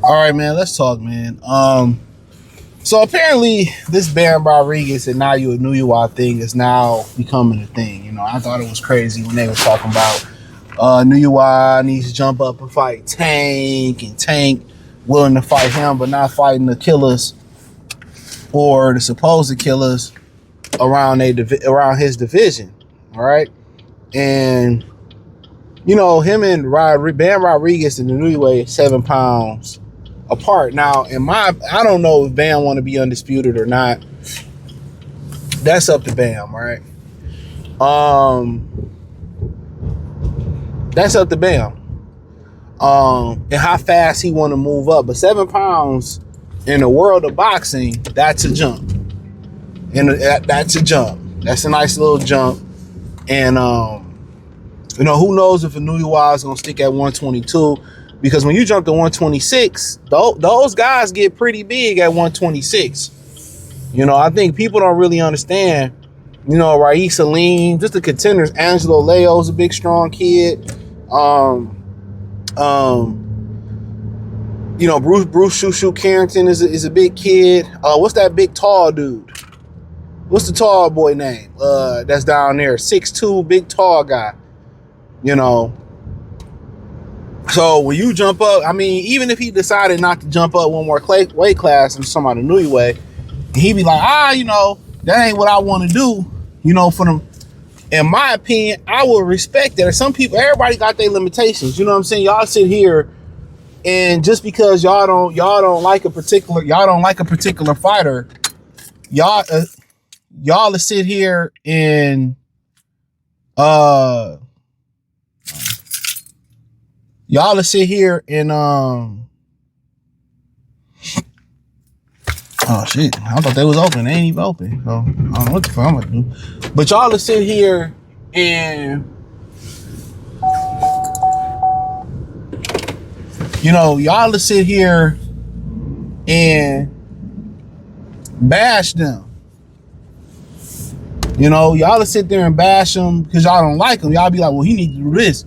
All right, man, let's talk, man. So apparently this Bam Rodriguez and Naoya Inoue thing is now becoming a thing. You know, I thought it was crazy when they were talking about Inoue needs to jump up and fight Tank, and Tank willing to fight him, but not fighting the killers or the supposed killers around around his division. All right, and you know him and Bam Rodriguez and Inoue 7 pounds apart. Now, I don't know if Bam want to be undisputed or not. That's up to Bam, right? That's up to Bam. And how fast he want to move up. But 7 pounds in the world of boxing, that's a jump. And that's a jump. That's a nice little jump. And you know, who knows if Inoue is gonna stick at 122. Because when you jump to 126, those guys get pretty big at 126. You know, I think people don't really understand, you know, Raif Salim, just the contenders. Angelo Leo's a big, strong kid. You know, Bruce Shushu Carrington is a big kid. What's that big, tall dude? What's the tall boy name? That's down there. 6'2", big, tall guy. You know, so when you jump up, I mean, even if he decided not to jump up one more weight class and somebody new way, he'd be like, you know, that ain't what I want to do. You know, for them, in my opinion, I would respect that. Some people, everybody got their limitations. You know what I'm saying? Y'all sit here and just because y'all don't like a particular fighter, y'all to sit here and y'all to sit here and oh shit, I thought they was open. They ain't even open. So I don't know what the fuck I'm gonna do. But y'all to sit here and, you know, y'all to sit here and bash them. You know, y'all to sit there and bash them because y'all don't like them. Y'all be like, well, he needs to do this.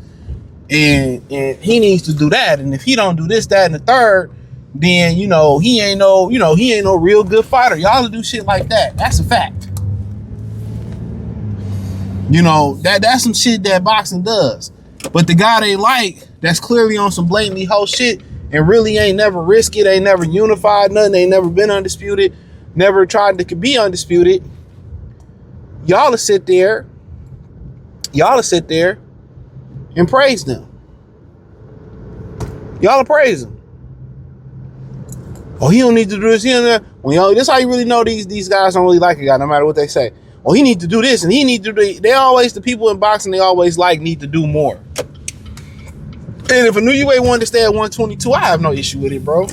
And he needs to do that. And if he don't do this, that, and the third, then, you know, he ain't no real good fighter. Y'all do shit like that. That's a fact. You know, that's some shit that boxing does. But the guy they like, that's clearly on some blatantly hoe shit and really ain't never risked it, ain't never unified nothing, ain't never been undisputed, never tried to be undisputed. Y'all to sit there and praise them. Y'all praise him. Oh, he don't need to do this. This how you really know these guys don't really like a guy, no matter what they say. Oh, he need to do this and he need to do. The people in boxing they always need to do more. And if Inoue wanted to stay at 122, I have no issue with it, bro.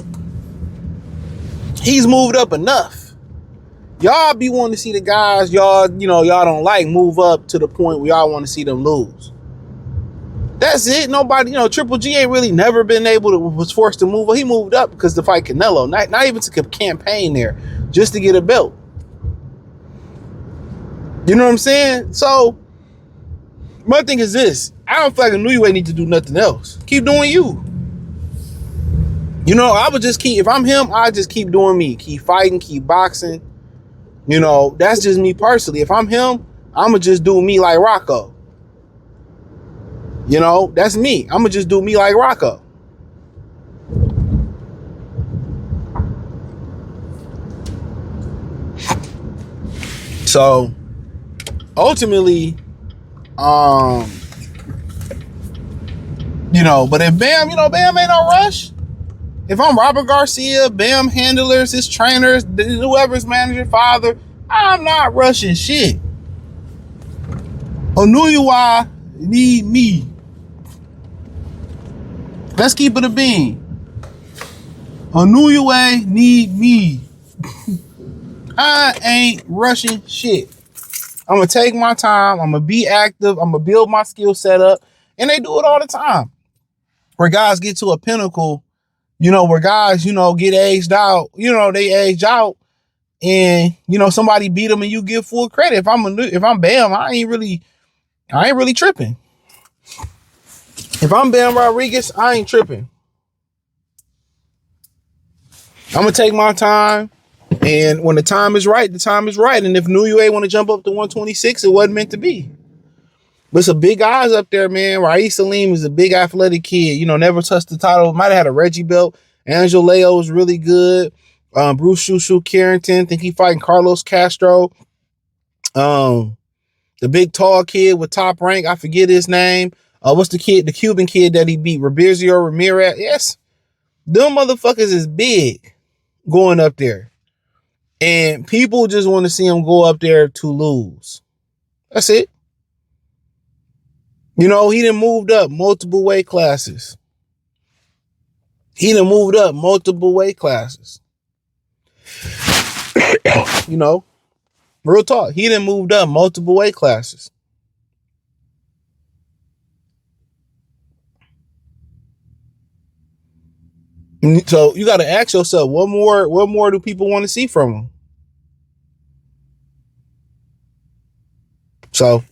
He's moved up enough. Y'all be wanting to see the guys y'all don't like move up to the point where y'all want to see them lose. That's it. Nobody, Triple G ain't really never been was forced to move. He moved up because to fight Canelo, not even to campaign there, just to get a belt. You know what I'm saying? So, my thing is this. I don't feel like Inoue need to do nothing else. Keep doing you. You know, I would just if I'm him, I just keep doing me. Keep fighting, keep boxing. You know, that's just me personally. If I'm him, I'm going to just do me like Rocco. You know, that's me. I'm going to just do me like Rocco. So, ultimately, but if Bam, Bam ain't no rush. If I'm Robert Garcia, Bam handlers, his trainers, whoever's manager, father, I'm not rushing shit. Inoue need me. Let's keep it a bean. Inoue need me. I ain't rushing shit. I'm going to take my time. I'm going to be active. I'm going to build my skill set up. And they do it all the time. Where guys get to a pinnacle, where guys, get aged out. They age out and somebody beat him and you give full credit. If I'm Bam, I ain't really tripping. If I'm Bam Rodriguez, I ain't tripping. I'm gonna take my time, and when the time is right, the time is right. And if Inoue want to jump up to 126, it wasn't meant to be. But it's a big eyes up there, man. Raees Salim is a big athletic kid. Never touched the title. Might have had a Reggie belt. Angel Leo was really good. Bruce Shushu Carrington, think he fighting Carlos Castro. The big tall kid with Top Rank, I forget his name. What's the Cuban kid that he beat? Roberzio Ramirez. Yes, them motherfuckers is big going up there. And people just want to see him go up there to lose. That's it. He done moved up multiple weight classes. Real talk. He done moved up multiple weight classes. So you got to ask yourself, what more do people want to see from him? So,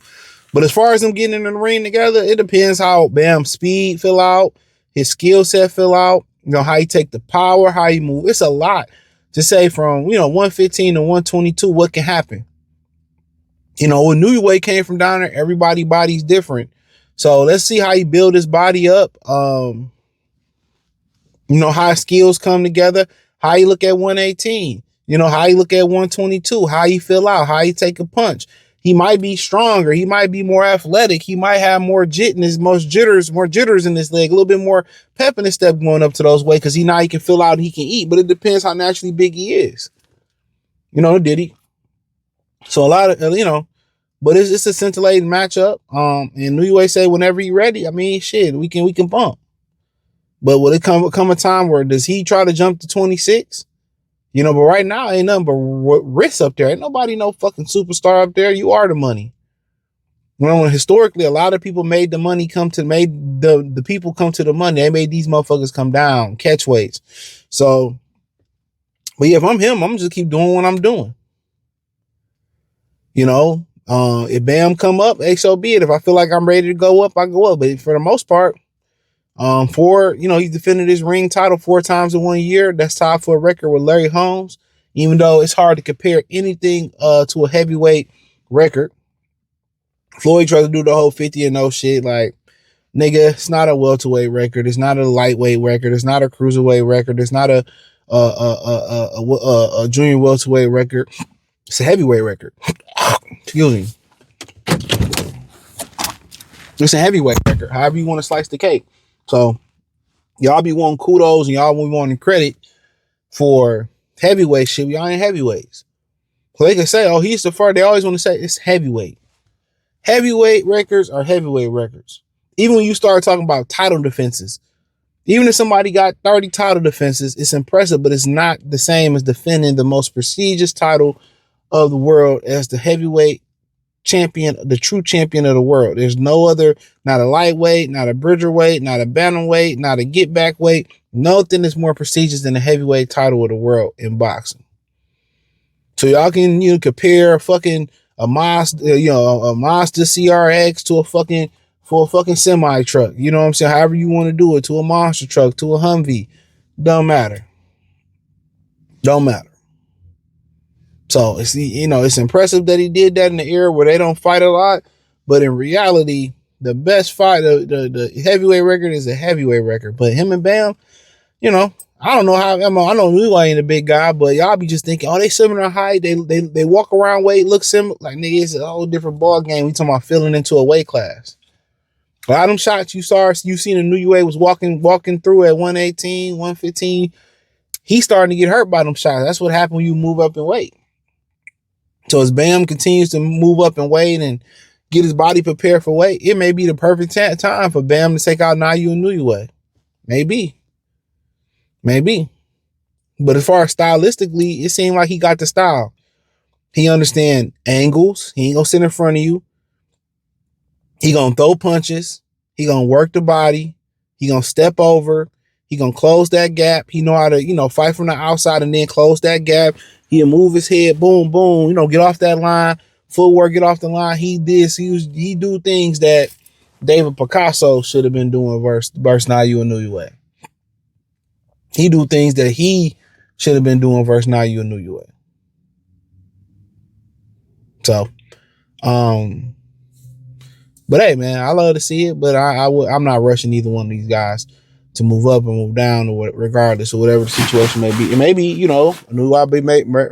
but as far as them getting in the ring together, it depends how Bam's speed fill out, his skill set fill out, how he take the power, how he move. It's a lot to say from, 115 to 122, what can happen. When Inoue came from down there, everybody's body's different. So let's see how he build his body up. How his skills come together, how you look at 118, how you look at 122, how you fill out, how you take a punch. He might be stronger. He might be more athletic. He might have more more jitters in his leg, a little bit more pep in his step going up to those weights because he can fill out and he can eat. But it depends how naturally big he is. Did he? So a lot of, but it's a scintillating matchup. And Inoue say whenever you're ready, I mean, shit, we can bump. But will it come a time where does he try to jump to 26? But right now ain't nothing but risks up there. Ain't nobody no fucking superstar up there. You are the money. Historically, a lot of people made the money made the people come to the money. They made these motherfuckers come down, catch weights. So, but yeah, if I'm him, I'm just keep doing what I'm doing. If Bam come up, so be it. If I feel like I'm ready to go up, I go up. But for the most part, he's defended his ring title 4 times in 1 year. That's tied for a record with Larry Holmes, even though it's hard to compare anything to a heavyweight record. Floyd tried to do the whole 50 and 0 shit. Like, nigga, it's not a welterweight record. It's not a lightweight record. It's not a cruiserweight record. It's not a junior welterweight record. It's a heavyweight record. Excuse me. It's a heavyweight record. However you want to slice the cake. So y'all be wanting kudos and y'all be wanting credit for heavyweight shit. Y'all ain't heavyweights. So they can say, oh, he's the first. They always want to say it's heavyweight. Heavyweight records are heavyweight records. Even when you start talking about title defenses, even if somebody got 30 title defenses, it's impressive, but it's not the same as defending the most prestigious title of the world as the heavyweight champion, the true champion of the world. There's no other, not a lightweight, not a bridgerweight, not a bantamweight, not a get back weight. Nothing is more prestigious than the heavyweight title of the world in boxing. So y'all can compare a Mazda CRX to a fucking semi truck. You know what I'm saying? However you want to do it, to a monster truck, to a Humvee. Don't matter. So it's impressive that he did that in the era where they don't fight a lot, but in reality, the best fight, the heavyweight record is a heavyweight record. But him and Bam, I don't know how. I know Inoue ain't a big guy, but y'all be just thinking, oh, they similar height. They walk around weight, look similar. Like, nigga, it's a whole different ball game. We talking about filling into a weight class. A lot of them shots you seen Inoue was walking through at 118, 115. He's starting to get hurt by them shots. That's what happened when you move up in weight. So as Bam continues to move up in weight and get his body prepared for weight, it may be the perfect time for Bam to take out Naoya Inoue. Maybe. But as far as stylistically, it seemed like he got the style. He understand angles. He ain't gonna sit in front of you. He gonna throw punches. He gonna work the body. He gonna step over. He gonna close that gap. He know how to, fight from the outside and then close that gap. He'll move his head, boom, boom, you know, get off that line, footwork, get off the line. He do things that David Picasso should have been doing versus Naoya Inoue. He do things that he should have been doing versus Naoya Inoue. So, but hey, man, I love to see it, but I'm not rushing either one of these guys to move up and move down, or regardless of whatever the situation may be. It may be, you know, Inoue be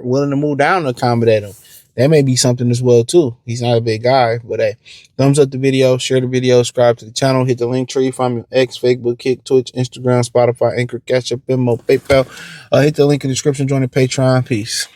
willing to move down to accommodate him. That may be something as well too. He's not a big guy, but hey, thumbs up the video, share the video, subscribe to the channel, hit the link tree, find me on X, Facebook, Kick, Twitch, Instagram, Spotify, Anchor, Cash App, Venmo, PayPal. Hit the link in the description, join the Patreon. Peace.